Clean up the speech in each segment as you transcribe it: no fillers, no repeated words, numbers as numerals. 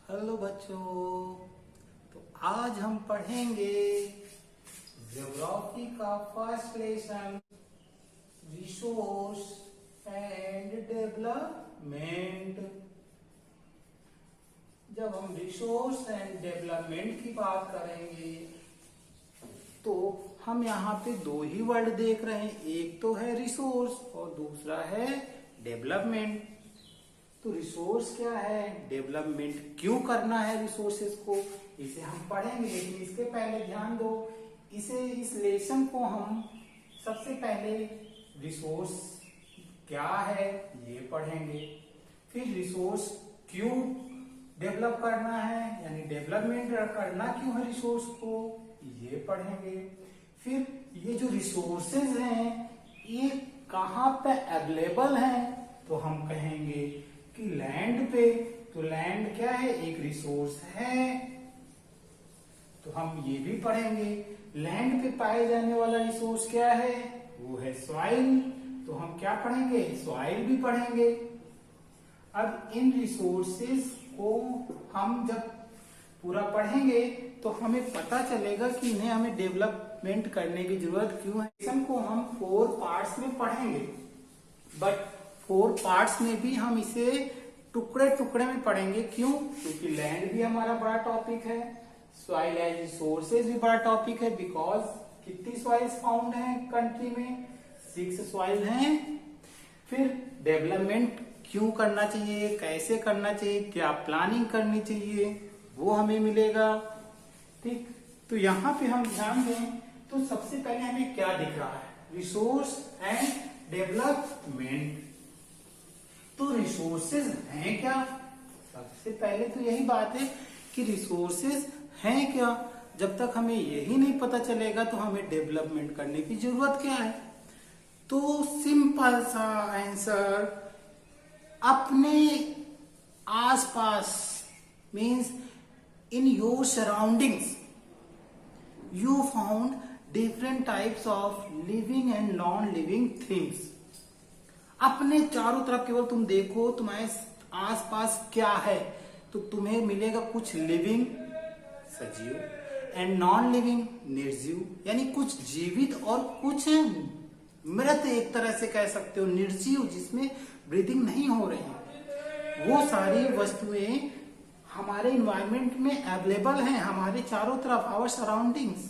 Hello बच्चों। तो आज हम पढ़ेंगे ज्योग्राफी का first lesson, resource and development. जब हम रिसोर्स एंड डेवलपमेंट की बात करेंगे तो हम यहाँ पे दो ही वर्ड देख रहे हैं, एक तो है रिसोर्स और दूसरा है डेवलपमेंट। तो रिसोर्स क्या है, डेवलपमेंट क्यों करना है रिसोर्सेज को, इसे हम पढ़ेंगे। लेकिन इसके पहले ध्यान दो, इस लेसन को हम सबसे पहले रिसोर्स क्या है ये पढ़ेंगे, फिर रिसोर्स क्यों डेवलप करना है यानी डेवलपमेंट करना क्यों है रिसोर्स को ये पढ़ेंगे। फिर ये जो रिसोर्सेज हैं ये कहाँ पे अवेलेबल हैं, तो हम कहेंगे कि लैंड पे। तो लैंड क्या है, एक रिसोर्स है, तो हम ये भी पढ़ेंगे। लैंड पे पाए जाने वाला रिसोर्स क्या है, वो है सॉइल, तो हम क्या पढ़ेंगे, सॉइल भी पढ़ेंगे। अब इन रिसोर्सेज को हम जब पूरा पढ़ेंगे तो हमें पता चलेगा कि इन्हें हमें डेवलपमेंट करने की जरूरत क्यों है। लेसन को हम 4 पार्ट्स में पढ़ेंगे, बट 4 पार्ट्स में भी हम इसे टुकड़े टुकड़े में पढ़ेंगे। क्यों, क्योंकि लैंड भी हमारा बड़ा टॉपिक है, सॉइल एज रिसोर्सेज भी बड़ा टॉपिक है। बिकॉज कितनी सॉइल्स फाउंड है कंट्री में, 6 सॉइल हैं। फिर डेवलपमेंट क्यों करना चाहिए, कैसे करना चाहिए, क्या प्लानिंग करनी चाहिए, वो हमें मिलेगा। ठीक, तो यहाँ पे हम ध्यान दें तो सबसे पहले हमें क्या दिख रहा है, रिसोर्स एंड डेवलपमेंट। तो रिसोर्सेज हैं क्या, सबसे पहले तो यही बात है कि रिसोर्सेज हैं क्या। जब तक हमें यही नहीं पता चलेगा तो हमें डेवलपमेंट करने की जरूरत क्या है। तो सिंपल सा आंसर, अपने आसपास means in your surroundings you found different types of living and non living things। अपने चारों तरफ केवल तुम देखो, तुम्हारे आसपास क्या है, तो तुम्हें मिलेगा कुछ लिविंग सजीव एंड नॉन लिविंग निर्जीव, यानी कुछ जीवित और कुछ मृत, एक तरह से कह सकते हो निर्जीव, जिसमें ब्रीदिंग नहीं हो रही। वो सारी वस्तुएं हमारे इन्वायरमेंट में अवेलेबल हैं, हमारे चारों तरफ, our surroundings.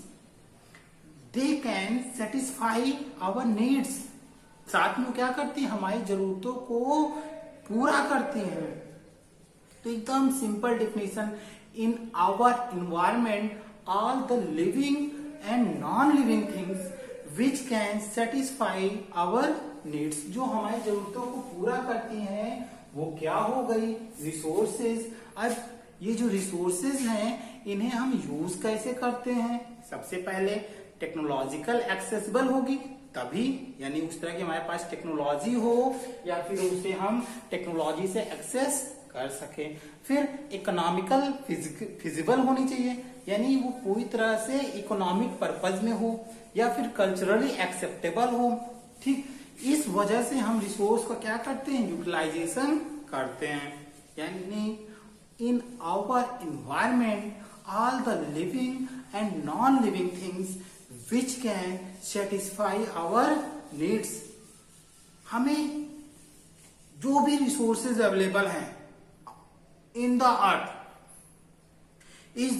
They can satisfy our needs, साथ में क्या करती हैं, हमारी जरूरतों को पूरा करती हैं। तो एकदम simple definition, in our environment all the living and non living things which can satisfy our needs, जो हमारी जरूरतों को पूरा करती हैं, वो क्या हो गई, रिसोर्सेज। अब ये जो रिसोर्सेज हैं इन्हें हम यूज कैसे करते हैं, सबसे पहले टेक्नोलॉजिकल एक्सेसिबल होगी तभी, यानी उस तरह की हमारे पास टेक्नोलॉजी हो या फिर उसे हम टेक्नोलॉजी से एक्सेस कर सके। फिर इकोनॉमिकल फिजिबल होनी चाहिए, यानी वो पूरी तरह से इकोनॉमिक पर्पज में हो, या फिर कल्चरली एक्सेप्टेबल हो। ठीक, इस वजह से हम रिसोर्स को क्या करते हैं, यूटिलाइजेशन करते हैं। यानी in our environment all the living and non living things which can satisfy our needs. हमें जो भी रिसोर्सेज अवेलेबल हैं इन द अर्थ, इस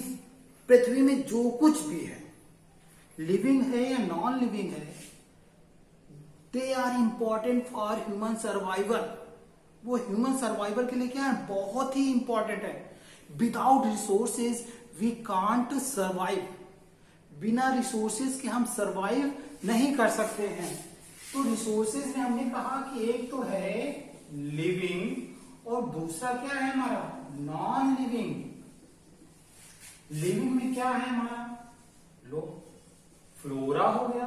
पृथ्वी में जो कुछ भी है, लिविंग है या नॉन लिविंग है, they are important for human survival. वो ह्यूमन सर्वाइवल के लिए क्या है, बहुत ही इंपॉर्टेंट है। Without resources we can't survive, बिना रिसोर्सेज के हम सर्वाइव नहीं कर सकते हैं। तो रिसोर्सेज में हमने कहा कि एक तो है लिविंग और दूसरा क्या है हमारा, नॉन लिविंग। लिविंग में क्या है हमारा, लो फ्लोरा हो गया,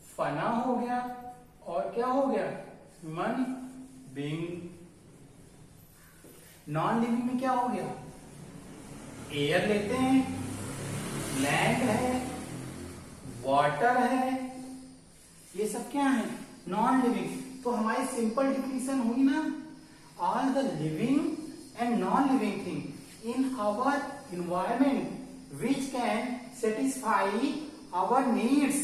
फना हो गया, और क्या हो गया, ह्यूमन बीइंग। नॉन लिविंग में क्या हो गया, एयर लेते हैं, लैंड है, वाटर है, ये सब क्या है, नॉन लिविंग। तो हमारी सिंपल डिफिनेशन हुई ना, all the living and non-living thing in our environment which can satisfy our needs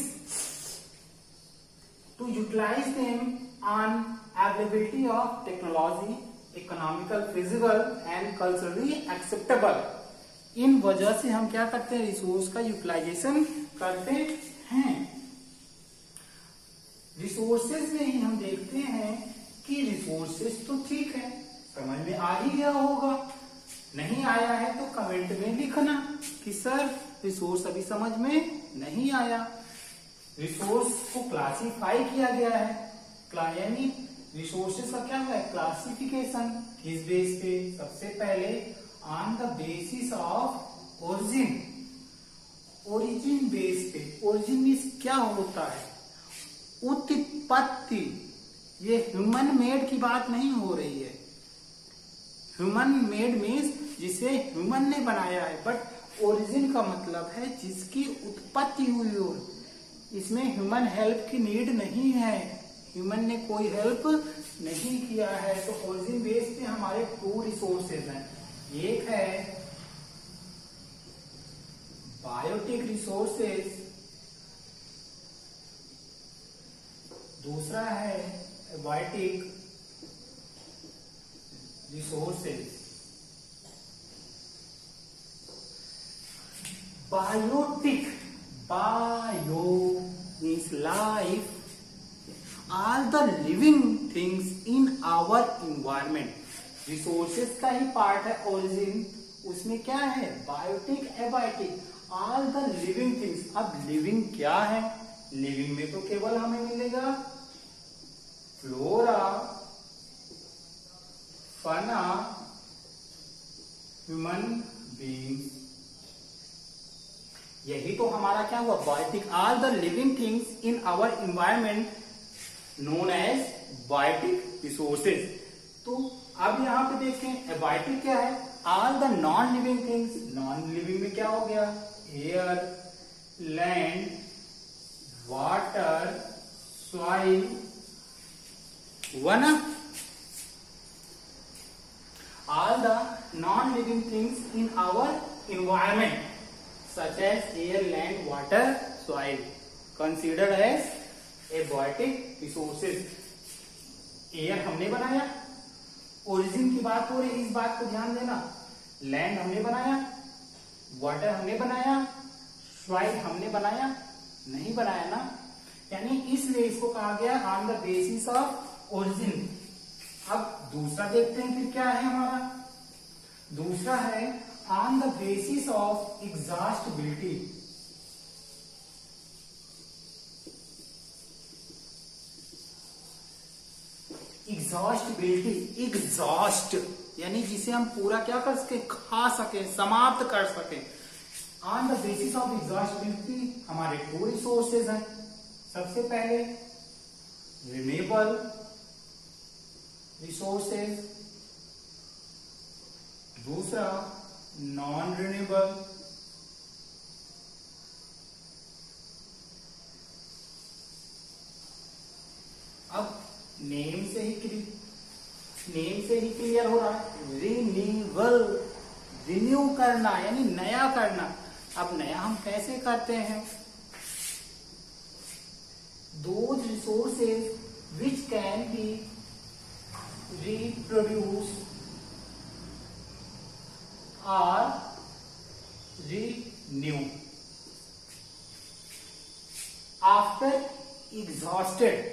to utilize them on availability of technology, economical, physical and culturally acceptable. इन वजह से हम क्या करते हैं, रिसोर्स का यूटिलाइजेशन करते हैं। रिसोर्सेज में ही हम देखते हैं कि रिसोर्सेज तो ठीक है, समझ में आ ही गया होगा, नहीं आया है तो कमेंट में लिखना कि सर रिसोर्स अभी समझ में नहीं आया। रिसोर्स को क्लासिफाई किया गया है, यानी रिसोर्सेज का क्या हुआ है, क्लासिफिकेशन। किस बेस पे, सबसे पहले on the basis of origin, origin base पे। ओरिजिन मीन्स क्या होता है, उत्पत्ति। ये ह्यूमन मेड की बात नहीं हो रही है। ह्यूमन मेड मीन्स जिसे ह्यूमन ने बनाया है, बट ओरिजिन का मतलब है जिसकी उत्पत्ति हुई हो। इसमें ह्यूमन हेल्प की नीड नहीं है, ह्यूमन ने कोई हेल्प नहीं किया है। तो ओरिजिन बेस पे हमारे 2 रिसोर्सेज हैं, एक है बायोटिक रिसोर्सेज, दूसरा है abiotic resources. Biotic, bio means life, all the living things in our environment। Resources का ही पार्ट है ओरिजिन, उसमें क्या है, biotic, abiotic, all the living things. अब लिविंग क्या है, लिविंग में तो केवल हमें मिलेगा फ्लोरा, फना, ह्यूमन बीइंग्स। यही तो हमारा क्या हुआ, biotic. All the living things in our environment known as biotic resources. तो अब यहां पे देखें एबायोटिक क्या है, all the non living things. Non living में क्या हो गया, एयर, लैंड, वाटर, सॉइल, वन। All the non living things in our environment such as air, land, water, soil considered as abiotic resources. Air हमने बनाया, origin की बात हो रही, इस बात को ध्यान देना। लैंड हमने बनाया, वाटर हमने बनाया, सॉइल हमने बनाया नहीं, बनाया ना, यानी इसलिए इसको कहा गया on the basis of origin. अब दूसरा देखते हैं फिर क्या है हमारा, दूसरा है on the basis of exhaustibility. Exhaustibility, exhaust यानी जिसे हम पूरा क्या कर सके, खा सके, समाप्त कर सके। On the basis of exhaustibility हमारे 2 रिसोर्सेज हैं। सबसे पहले रिन्यूएबल रिसोर्सेज, दूसरा नॉन रिन्यूएबल। अब नेम से ही क्लियर हो रहा है, रिन्यूएबल, रिन्यू करना यानी नया करना। अब नया हम कैसे करते हैं, those resources which can be reproduce और renew after exhausted.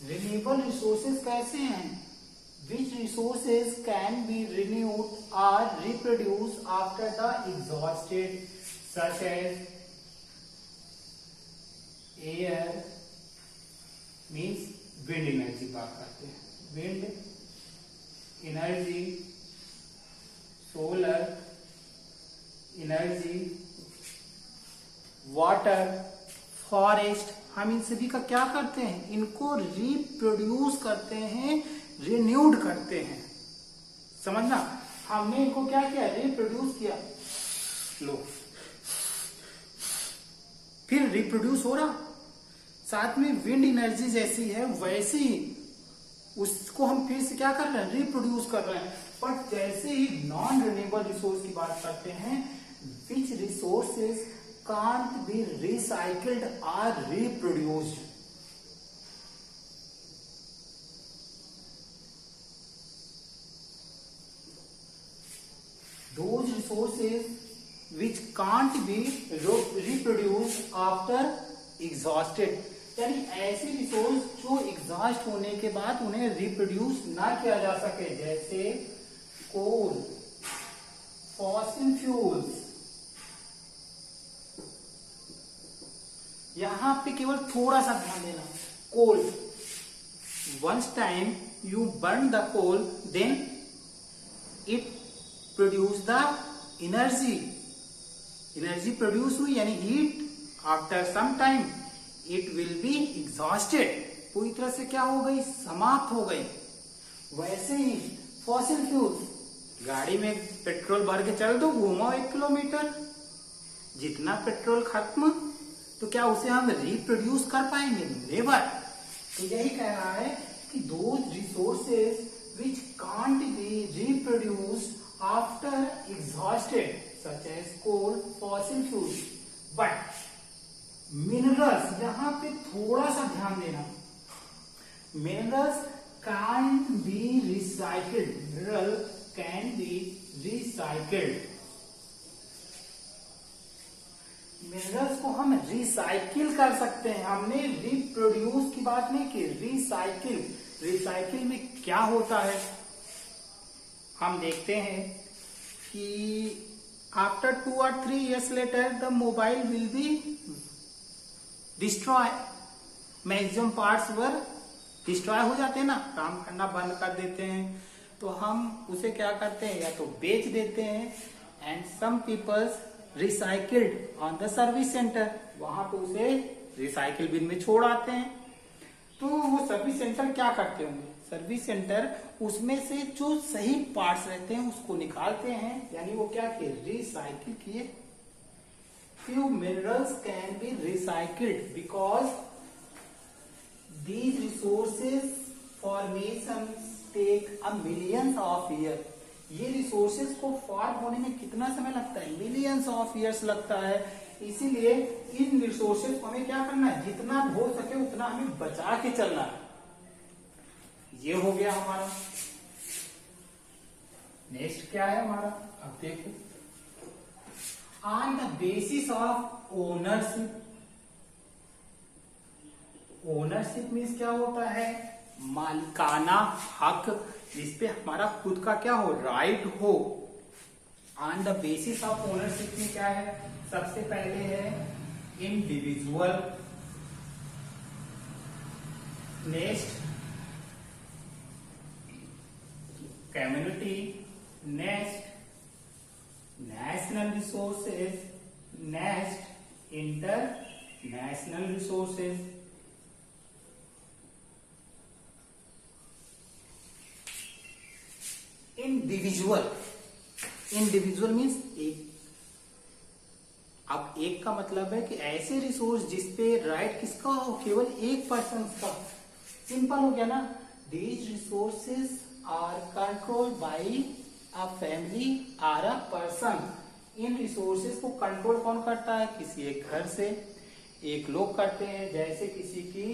Renewable resources कैसे हैं, which resources can be renewed और reproduce after the exhausted, such as air means wind energy बात करते हैं, wind energy, solar energy, water, forest. हम इन सभी का क्या करते हैं, इनको रिप्रोड्यूस करते हैं, रिन्यूड करते हैं। समझना, हमने इनको क्या किया, रिप्रोड्यूस किया। लो, फिर रिप्रोड्यूस हो रहा, साथ में विंड एनर्जी जैसी है वैसी ही उसको हम फिर से क्या कर रहे हैं, रिप्रोड्यूस कर रहे हैं। बट जैसे ही नॉन रिन्यूएबल रिसोर्स की बात करते हैं, which resources can't be recycled और reproduced. Those resources which can't be reproduced after exhausted, यानी ऐसे रिसोर्स जो एग्जॉस्ट होने के बाद उन्हें रिप्रोड्यूस ना किया जा सके, जैसे कोल, फॉसिल फ्यूल्स। यहां पे केवल थोड़ा सा ध्यान देना, coal, once time you burn the coal then it produce the energy, energy produce हुई यानी heat, after some time it will be exhausted, पूरी तरह से क्या हो गई, समाप्त हो गई। वैसे ही फॉसिल फ्यूल्स, गाड़ी में पेट्रोल भर के चल दो, घूमो 1 किलोमीटर, जितना पेट्रोल खत्म, तो क्या उसे हम रिप्रोड्यूस कर पाएंगे, नेवर। तो यही कह रहा है कि those resources which can't be reproduced after exhausted such as coal, fossil fuels, but minerals, यहां पे थोड़ा सा ध्यान देना, minerals can't be recycled, mineral can be recycled, minerals को हम रिसाइकिल कर सकते हैं। हमने रिप्रोड्यूस की बात नहीं की, रिसाइकिल। रिसाइकिल में क्या होता है, हम देखते हैं कि after 2 or 3 years later the mobile will be destroy, maximum parts were destroy हो जाते हैं ना, काम करना बंद कर देते हैं, तो हम उसे क्या करते हैं, या तो बेच देते हैं, and some peoples recycled on the service centre, वहां पे उसे रिसाइकिल बिन में छोड़ आते हैं। तो वो सर्विस सेंटर क्या करते होंगे, सर्विस सेंटर उसमें से जो सही पार्ट्स रहते हैं उसको निकालते हैं, यानी वो क्या किए, रिसाइकिल किए। Few minerals can be recycled because these resources formation take a millions of year. ये रिसोर्सेज को फॉर्म होने में कितना समय लगता है, मिलियंस ऑफ ईयर्स लगता है। इसीलिए इन रिसोर्सेज को हमें क्या करना है, जितना हो सके उतना हमें बचा के चलना है। ये हो गया हमारा। नेक्स्ट क्या है हमारा, अब देखो, on the basis of ownership. Ownership means क्या होता है, मालिकाना हक, जिसपे हमारा खुद का क्या हो, राइट हो। On the basis of ownership में क्या है, सबसे पहले है individual, next community, next national resources, next international resources. Individual, individual means एक। अब एक का मतलब है कि ऐसे रिसोर्स जिसपे राइट किसका हो, केवल एक पर्सन का। सिंपल हो गया ना, these resources are controlled by a family or a person. इन रिसोर्सेज को कंट्रोल कौन करता है, किसी एक घर से एक लोग करते हैं, जैसे किसी की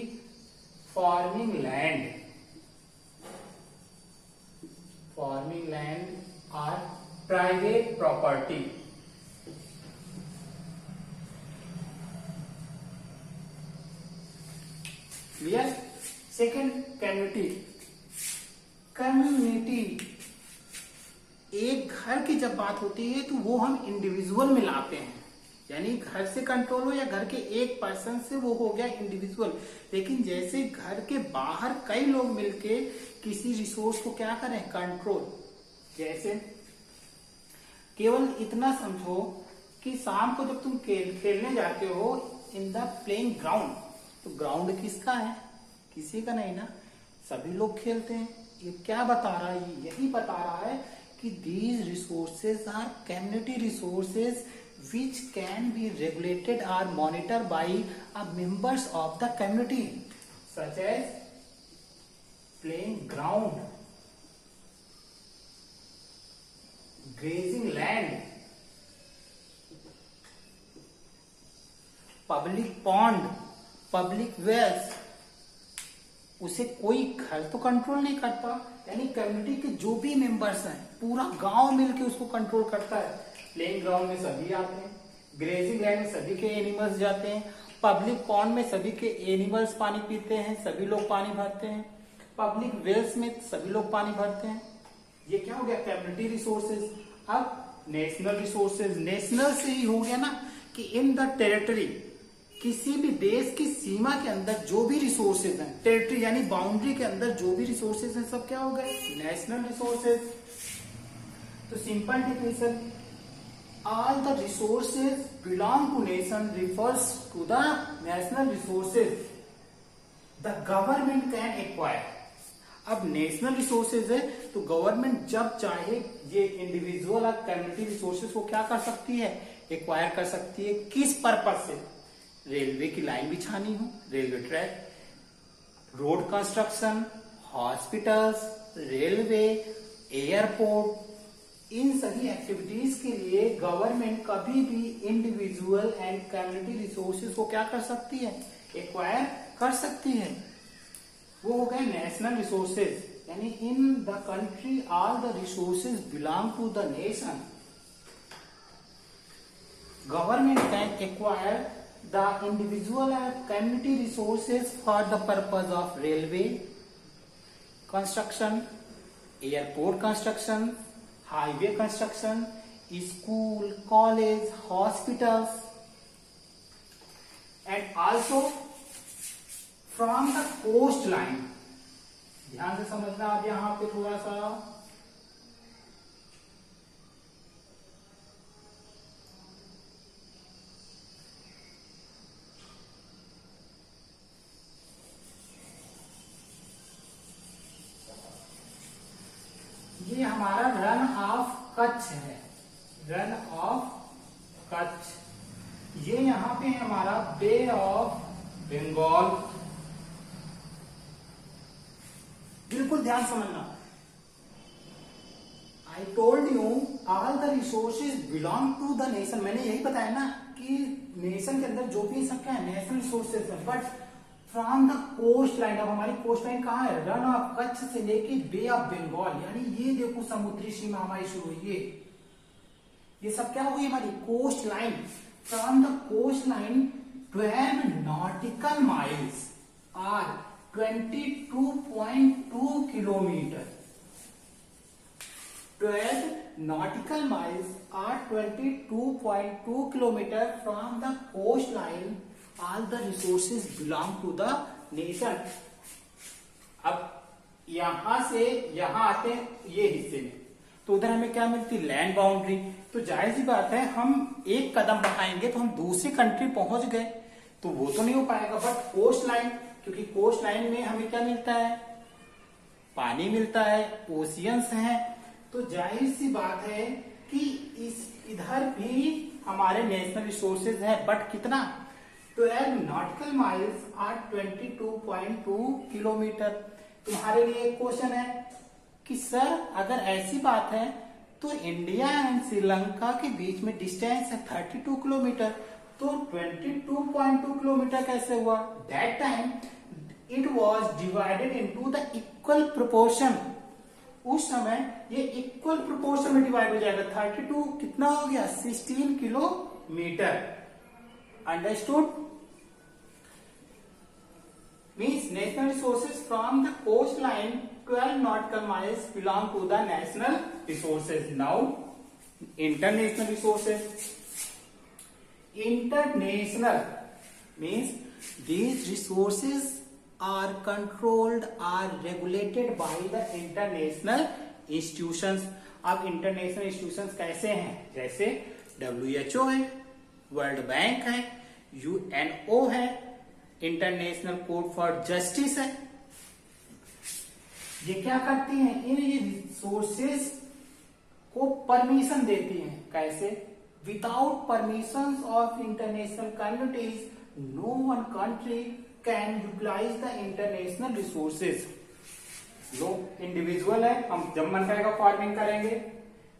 farming land, farming land are private property. Clear. Second community. Community, एक घर की जब बात होती है तो वो हम इंडिविजुअल में लाते हैं, यानी घर से कंट्रोल हो या घर के एक पर्सन से, वो हो गया इंडिविजुअल। लेकिन जैसे घर के बाहर कई लोग मिलके किसी रिसोर्स को क्या करें, कंट्रोल। जैसे केवल इतना समझो कि शाम को जब तुम खेलने जाते हो इन द प्लेइंग ग्राउंड, तो ग्राउंड किसका है, किसी का नहीं ना, सभी लोग खेलते हैं। ये क्या बता रहा है, यही बता रहा है कि these resources are community resources which can be regulated or monitored by a members of the community, such as playing ground, grazing land, public pond, public wells, उसे कोई घर तो कंट्रोल नहीं करता, यानी कम्युनिटी के जो भी मेंबर्स हैं पूरा गांव मिलके उसको कंट्रोल करता है। प्लेइंग ग्राउंड में सभी आते हैं, ग्रेजिंग लैंड में सभी के एनिमल्स जाते हैं, पब्लिक पॉन्ड में सभी के एनिमल्स पानी पीते हैं, सभी लोग पानी भरते हैं, पब्लिक वेल्स में सभी लोग पानी भरते हैं। ये क्या हो गया? Community resources. अब नेशनल रिसोर्सेज, नेशनल से ही हो गया ना कि इन द टेरिटरी, किसी भी देश की सीमा के अंदर जो भी रिसोर्सेज हैं, टेरिटरी यानी बाउंड्री के अंदर जो भी रिसोर्सेज हैं, सब क्या हो गए? National resources. तो simple definition, all the resources belong to nation refers to the national resources the government can acquire। अब नेशनल रिसोर्सेज है तो गवर्नमेंट जब चाहे ये इंडिविजुअल और कम्युनिटी रिसोर्सेज को क्या कर सकती है? एक्वायर कर सकती है। किस पर्पज से? रेलवे की लाइन बिछानी हो, railway track, road construction, hospitals, railway, airport, इन सभी एक्टिविटीज के लिए गवर्नमेंट कभी भी इंडिविजुअल एंड कम्युनिटी रिसोर्सेज को क्या कर सकती है? एक्वायर कर सकती है। वो हो गए नेशनल रिसोर्सेज, यानी in the country all the resources belong to the nation. Government can acquire the individual and community resources for the purpose of railway construction, airport construction, highway construction, school, college, hospitals, and also from the coast line. ध्यान से समझना आप यहां पे थोड़ा सा, ये हमारा रन ऑफ कच्छ है, रन ऑफ कच्छ। ये यहां पे हमारा बे ऑफ बंगाल। बिल्कुल ध्यान समझना। I told you all the resources belong to the nation. मैंने यही बताया ना कि नेशन के अंदर जो भी सब क्या है? नेशनल रिसोर्सेज है, but from the coast line. अब हमारी कोस्ट लाइन कहाँ है? रन ऑफ कच्छ से लेके बे ऑफ बंगाल, यानी ये देखो समुद्री सीमा हमारी शुरू हुई है। ये सब क्या हुई? हमारी coast line. From the coast line 12 nautical miles or 22.2 kilometre. 12 nautical miles are 22.2 kilometer from the coastline. All the resources belong to the nation. अब यहां से यहां आते हैं ये हिस्से में, तो उधर हमें क्या मिलती? Land boundary. तो जाहिर सी बात है हम एक कदम बढ़ाएंगे तो हम दूसरी कंट्री पहुंच गए, तो वो तो नहीं हो पाएगा। बट कोस्ट लाइन, क्योंकि कोस्ट लाइन में हमें क्या मिलता है? पानी मिलता है, ओशियंस हैं, तो जाहिर सी बात है कि इधर भी हमारे नेशनल रिसोर्सेज है। बट कितना? 12 नॉटिकल माइल्स आर 22.2 किलोमीटर। तुम्हारे लिए एक क्वेश्चन है कि सर अगर ऐसी बात है तो इंडिया एंड श्रीलंका के बीच में डिस्टेंस है 32 किलोमीटर, तो 22.2 किलोमीटर कैसे हुआ? That time it was divided into the equal proportion. उस समय ये इक्वल प्रोपोर्शन में डिवाइड हो जाएगा। 32 कितना हो गया? 16 kilometre. Understood? Means national resources from the coast line 12 nautical miles belong to the national resources. Now international resources. International means these resources are controlled or regulated by the international institutions. अब international institutions कैसे हैं? जैसे WHO है, world bank है, UNO है, international court for justice है। ये क्या करती हैं? इन रिसोर्सेज को परमिशन देती हैं। कैसे? Without permission of international communities no one country can utilize the international resources. लोग इंडिविजुअल है, हम जब मन करेगा फार्मिंग करेंगे,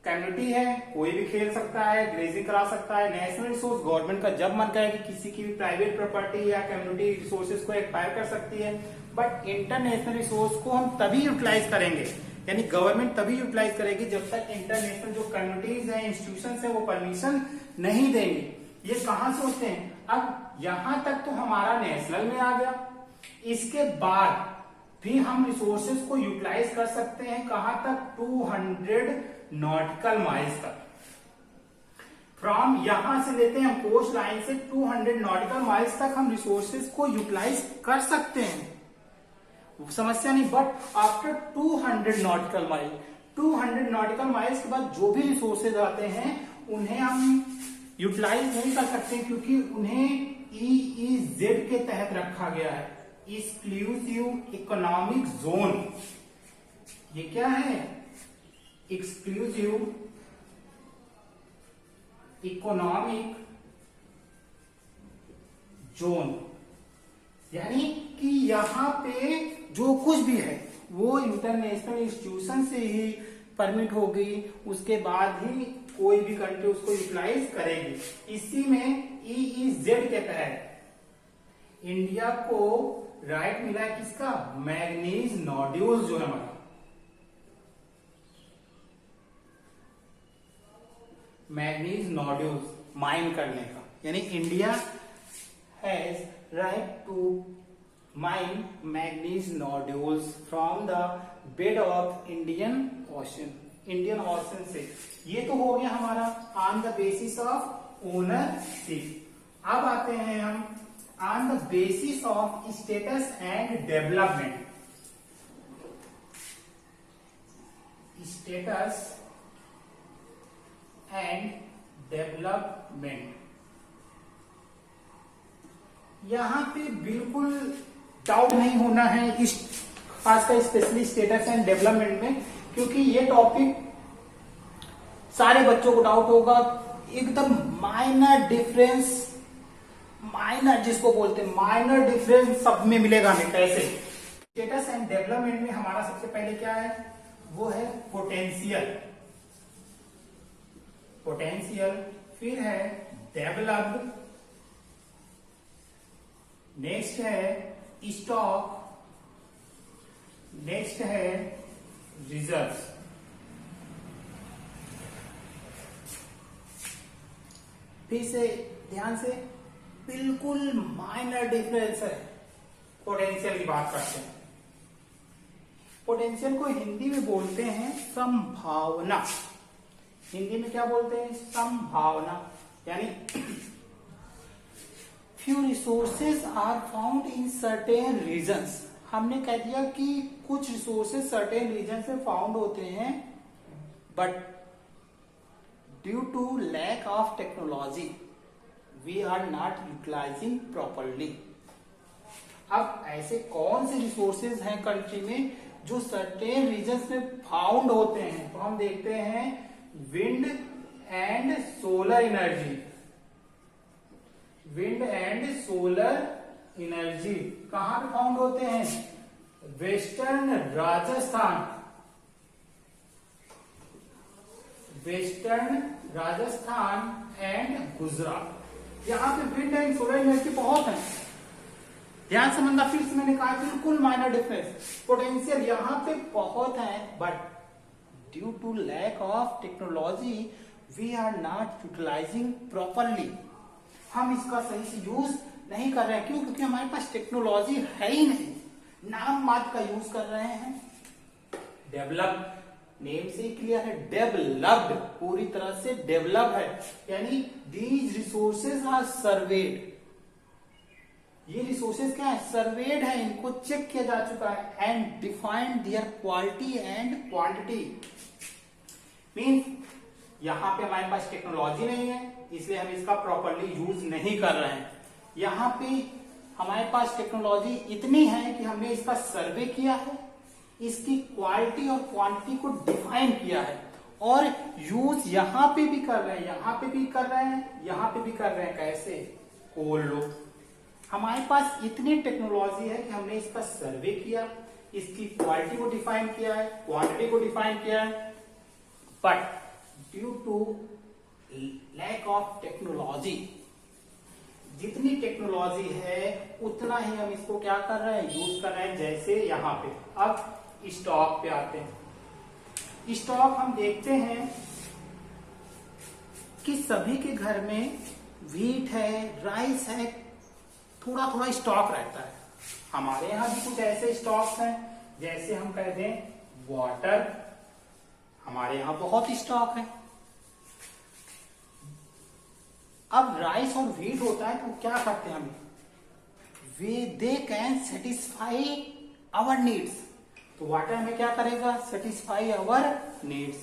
कम्युनिटी है, कोई भी खेल सकता है, ग्रेजिंग करा सकता है। नेशनल रिसोर्स गवर्नमेंट का जब मन करे कि किसी की भी प्राइवेट प्रॉपर्टी या कम्युनिटी रिसोर्सेज को एक्वायर कर सकती है। बट इंटरनेशनल रिसोर्स को हम तभी यूटिलाइज करेंगे, यानी गवर्नमेंट तभी यूटिलाइज करेगी जब तक इंटरनेशनल जो कम्युनिटीज है, इंस्टीट्यूशन है, वो परमिशन नहीं देंगे। ये कहां से होते हैं? अब यहां तक तो हमारा नेशनल में आ गया, इसके बाद भी हम रिसोर्सेज को यूटिलाइज कर सकते हैं कहां तक? 200 नॉटिकल माइल्स तक। फ्रॉम यहां से लेते हैं हम कोस्ट लाइन से 200 नॉटिकल माइल्स तक हम रिसोर्सेज को यूटिलाइज कर सकते हैं, समस्या नहीं। But after 200 nautical mile, 200 nautical miles के बाद जो भी रिसोर्सेज आते हैं उन्हें हम यूटिलाइज नहीं कर सकते, क्योंकि उन्हें EEZ के तहत रखा गया है, एक्सक्लूसिव इकोनॉमिक जोन। ये क्या है? एक्सक्लूसिव इकोनॉमिक जोन, यानी कि यहां पे जो कुछ भी है वो इंटरनेशनल इंस्टीट्यूशन से ही परमिट होगी, उसके बाद ही कोई भी कंट्री उसको यूटिलाइज करेगी। इसी में EEZ के तहत इंडिया को राइट मिला है किसका? मैग्नीज नोड्यूल्स जो है हमारा, मैग्नीज नोड्यूल्स माइन करने का, यानी India has right to mine manganese nodules from the bed of Indian ocean, Indian ocean से। ये तो हो गया हमारा on the basis of ownership. अब आते हैं हम on the basis of status and development. Status and development, यहां पे बिल्कुल डाउट नहीं होना है इस खासकर स्पेशली स्टेटस एंड डेवलपमेंट में, क्योंकि ये टॉपिक सारे बच्चों को डाउट होगा। एकदम माइनर डिफरेंस, माइनर जिसको बोलते हैं माइनर डिफरेंस सब में मिलेगा हमें। कैसे? स्टेटस एंड डेवलपमेंट में हमारा सबसे पहले क्या है? वो है पोटेंशियल, पोटेंशियल, फिर है डेवलप्ड, नेक्स्ट है स्टॉक, नेक्स्ट है रिजर्व्स। फिर से ध्यान से, बिल्कुल माइनर डिफरेंस है। पोटेंशियल की बात करते हैं, पोटेंशियल को हिंदी में बोलते हैं संभावना। हिंदी में क्या बोलते हैं? संभावना, यानी few resources are found in certain regions. हमने कह दिया कि कुछ रिसोर्सेज सर्टेन रीजन में फाउंड होते हैं, but due to lack of technology we are not utilizing properly. अब ऐसे कौन से रिसोर्सेज हैं कंट्री में जो सर्टेन रीजन्स में फाउंड होते हैं? तो हम देखते हैं wind and solar energy, wind and solar energy कहां पे फाउंड होते हैं? Western Rajasthan, western Rajasthan and Gujarat. यहां पे विंड एंड सोलर एनर्जी बहुत है। ध्यान से समझना, फिर से मैंने कहा बिल्कुल माइनर डिफरेंस। पोटेंशियल यहां पे बहुत है, but due to lack of technology we are not utilizing properly. हम इसका सही से यूज नहीं कर रहे हैं। क्यों? क्योंकि हमारे पास टेक्नोलॉजी है ही नहीं, नाम मात्र का यूज कर रहे हैं। डेवलप, नेम से क्लियर है, डेवलप्ड, पूरी तरह से डेवलप है, यानी दीज रिसोर्सेज आर सर्वेड। ये रिसोर्सेज क्या है? सर्वेड है, इनको चेक किया जा चुका है and defined there quality and quantity. Means यहां पे हमारे पास टेक्नोलॉजी नहीं है, इसलिए हम इसका प्रॉपरली यूज नहीं कर रहे हैं। यहां पे हमारे पास टेक्नोलॉजी इतनी है कि हमने इसका सर्वे किया है, इसकी क्वालिटी और क्वांटिटी को डिफाइन किया है, और यूज यहां पे भी कर रहे हैं, यहां पे भी कर रहे हैं, यहां पे भी कर रहे हैं। कैसे? कोल लो, हमारे पास इतनी टेक्नोलॉजी है कि हमने इसका सर्वे किया, इसकी क्वालिटी को डिफाइन किया है, क्वांटिटी को डिफाइन किया है, but due to lack of technology, जितनी टेक्नोलॉजी है उतना ही हम इसको क्या कर रहे हैं, यूज कर रहे हैं। जैसे यहाँ पे अब स्टॉक पे आते हैं। स्टॉक हम देखते हैं कि सभी के घर में व्हीट है, राइस है, थोड़ा थोड़ा स्टॉक रहता है। हमारे यहाँ भी कुछ ऐसे स्टॉक्स हैं, जैसे हम कह दें वाटर, हमारे यहाँ बहुत स्टॉक है। अब राइस और व्हीट होता है तो क्या करते हैं हम, they can satisfy our needs. तो वाटर में क्या करेगा, satisfy our needs.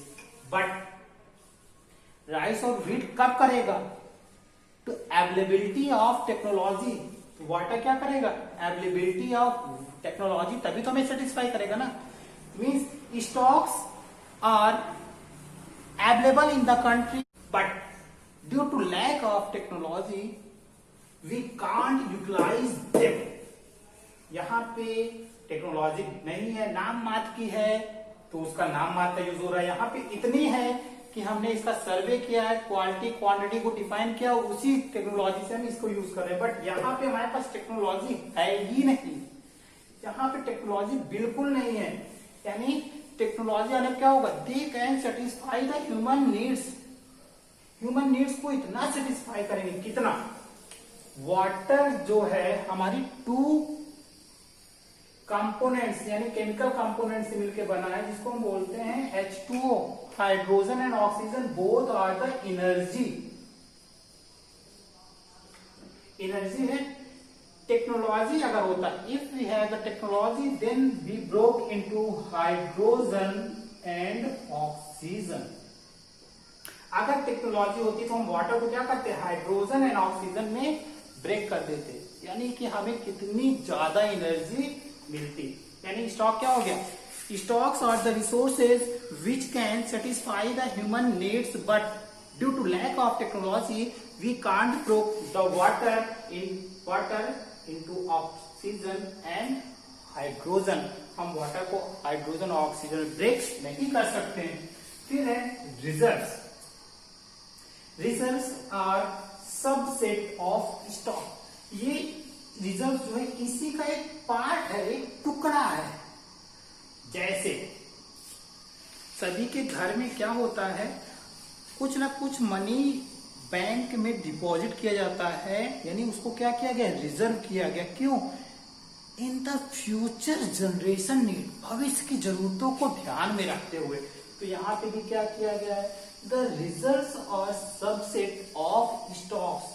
But rice और व्हीट कब करेगा, तो अवेलेबिलिटी ऑफ टेक्नोलॉजी। तो वाटर क्या करेगा, अवेलेबिलिटी ऑफ टेक्नोलॉजी, तभी तो हमें सेटिस्फाई करेगा ना। Means stocks are available in the country, but due to lack of technology we can't utilize them। यहाँ पे टेक्नोलॉजी नहीं है, नाम मात्र की है, तो उसका नाम मात्र यूज हो रहा है। यहाँ पे इतनी है कि हमने इसका सर्वे किया है, क्वालिटी क्वांटिटी को डिफाइन किया, उसी टेक्नोलॉजी से हम इसको यूज कर रहे हैं। बट यहाँ पे हमारे पास टेक्नोलॉजी है ही नहीं, यहाँ पे टेक्नोलॉजी बिल्कुल नहीं है। यानी टेक्नोलॉजी आने क्या होगा, दे can satisfy the human needs. Human needs को इतना सेटिस्फाई करेंगे, कितना, वाटर जो है हमारी 2 कंपोनेंट्स यानी केमिकल कंपोनेंट से मिलकर बना है, जिसको हम बोलते हैं H2O, hydrogen and oxygen, both are the energy है। टेक्नोलॉजी अगर होता, if we have the technology then we broke into hydrogen and oxygen. अगर टेक्नोलॉजी होती तो हम वाटर को क्या करते, हाइड्रोजन एंड ऑक्सीजन में ब्रेक कर देते, यानी कि हमें कितनी ज्यादा एनर्जी मिलती। यानी स्टॉक क्या हो गया, stocks are the resources which can satisfy the human needs, but due to lack of technology we can't broke the water into oxygen and hydrogen. हम वाटर को हाइड्रोजन और ऑक्सीजन में ब्रेक नहीं कर सकते हैं। फिर है reserves. Reserves are subset of stock. ये रिजर्व जो है इसी का एक पार्ट है, एक टुकड़ा है। जैसे सभी के घर में क्या होता है, कुछ ना कुछ मनी बैंक में डिपॉजिट किया जाता है, यानी उसको क्या किया गया, रिजर्व किया गया। क्यों, इन द फ्यूचर जनरेशन नीड, भविष्य की जरूरतों को ध्यान में रखते हुए। तो यहाँ पे भी क्या किया गया है, the reserves are subset of stocks,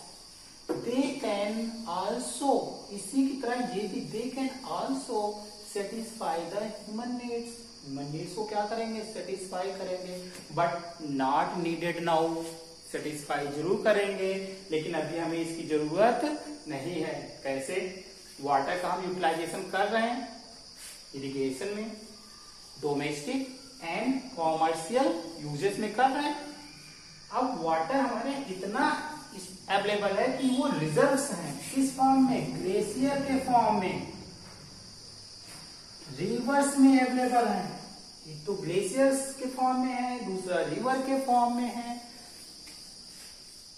they can also, इसी की तरह ये भी they can also satisfy the human needs। human needs को क्या करेंगे, satisfy करेंगे, but not needed now। satisfy जरूर करेंगे, लेकिन अभी हमें इसकी जरूरत नहीं है। कैसे, वाटर का हम यूटिलाइजेशन कर रहे हैं इरिगेशन में, डोमेस्टिक एंड कॉमर्शियल यूजेस में कर रहे हैं। अब वाटर हमारे इतना अवेलेबल है कि वो रिजर्व्स हैं, किस फॉर्म में, ग्लेशियर के फॉर्म में, रिवर्स में अवेलेबल है। एक तो ग्लेशियर्स के फॉर्म में है, दूसरा रिवर के फॉर्म में है।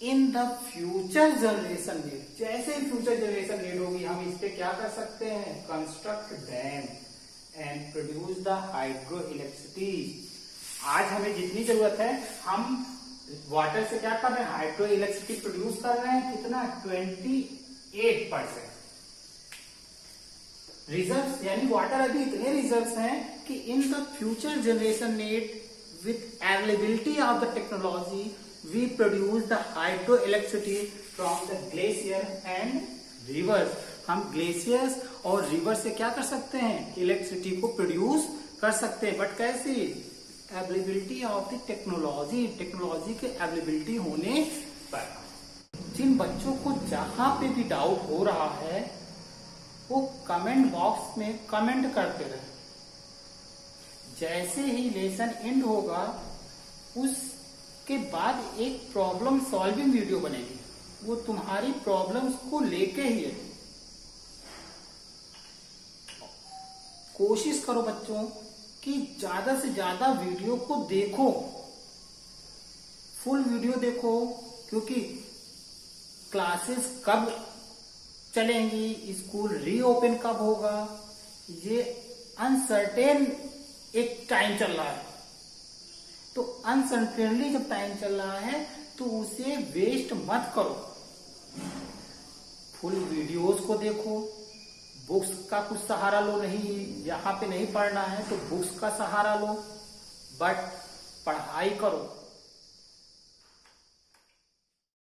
इन द फ्यूचर जनरेशन नीड, जैसे फ्यूचर जनरेशन नीड होगी हम इस पे क्या कर सकते हैं, construct dam and produce the hydro electricity. आज हमें जितनी जरूरत है हम वाटर से क्या कर रहे हैं, हाइड्रो इलेक्ट्रिसिटी प्रोड्यूस कर रहे हैं। कितना, 28%। रिजर्व्स यानी वाटर अभी इतने रिजर्व्स हैं कि in the future generation need with availability of the technology we produce the hydro electricity from the glacier and rivers. हम ग्लेशियर्स और रिवर से क्या कर सकते हैं, इलेक्ट्रिसिटी को प्रोड्यूस कर सकते हैं। बट कैसे, availability of the technology, technology के अवेलेबिलिटी होने पर। जिन बच्चों को जहां पे भी डाउट हो रहा है वो कमेंट बॉक्स में कमेंट करते रहे। जैसे ही लेसन एंड होगा उसके बाद एक प्रॉब्लम सॉल्विंग वीडियो बनेगी, वो तुम्हारी प्रॉब्लम्स को लेके ही है। कोशिश करो बच्चों कि ज्यादा से ज्यादा वीडियो को देखो, फुल वीडियो देखो, क्योंकि क्लासेस कब चलेंगी, स्कूल रीओपन कब होगा, ये अनसर्टेन एक टाइम चल रहा है। तो अनसर्टेनली जब टाइम चल रहा है तो उसे वेस्ट मत करो। फुल वीडियोस को देखो, बुक्स का कुछ सहारा लो, नहीं यहाँ पे नहीं पढ़ना है तो बुक्स का सहारा लो, बट पढ़ाई करो।